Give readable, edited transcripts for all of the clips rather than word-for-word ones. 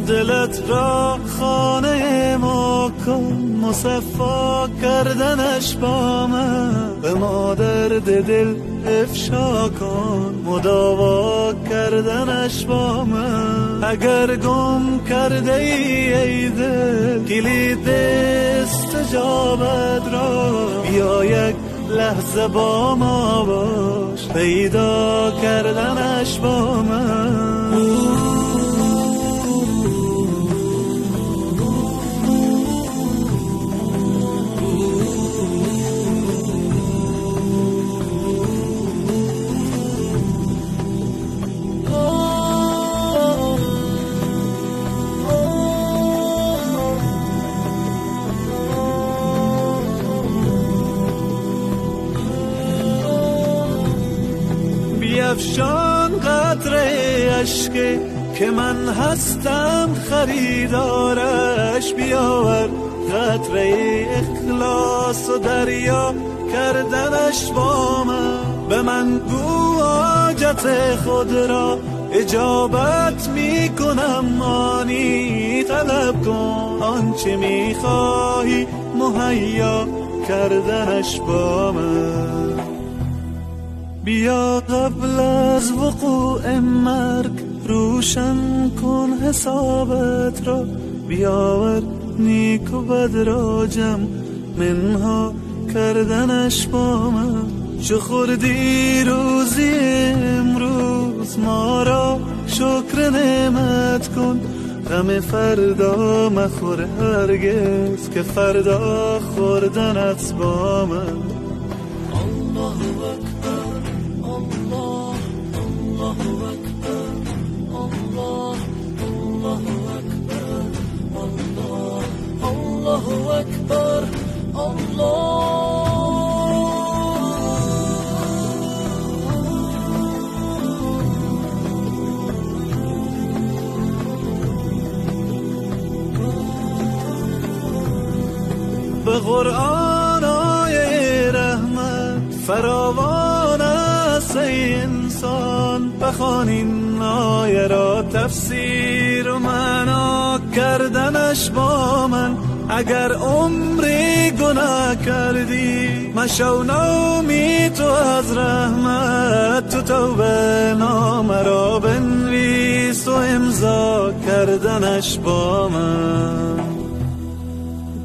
دلت را خانه ما کن، مصفا کردنش با من به ما درد دل افشا کن، مداوا کردنش با من. اگر گم کرده ای دل کلید استجابت را، بیا یک لحظه با ما باش، پیدا کردنش با من. بیفشان قطره اشک که من هستم خریدارش، بیاور قطره اخلاص و دریا کردنش با من. به من گو حاجت خود را اجابت می کنم، آنی طلب کن آنچه می خواهی مهیا کردنش با من. بیا قبل از وقوع مرگ روشن کن حسابت را، بیاور نیک و بد را جمع منها کردنش با من. چو خوردی روزی امروز ما را شکر نعمت کن، غم فردا مخور هرگز که فردا خوردنت با من. الله اکبر الله الله اکبر الله الله اکبر الله الله اکبر الله. به قرآن آیه رحمت فراوان است ای انسان، بخوان این آیه را تفسیر و معنا کردنش با من. اگر عمری گناه کردی مشو نومی تو از رحمت، تو توبه نامه را بنویس و امضا کردنش با من.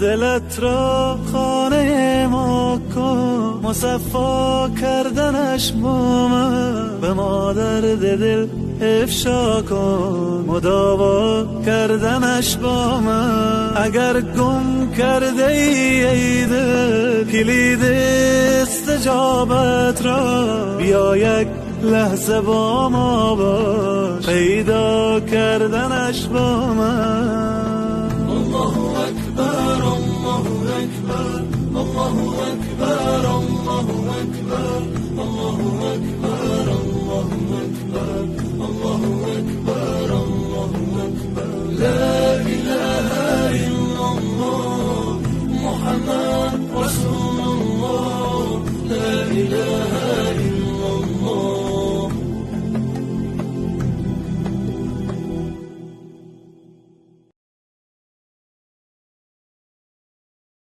دلت را خانه ما کن، مصفا کردنش با من. به ما درد دل افشا کن، مداوا کردنش با من. اگر گم کرده ای دل کلید استجابت را، بیا یک لحظه با ما باش، پیدا کردنش با من. الله اکبر الله اکبر الله اکبر الله اکبر الله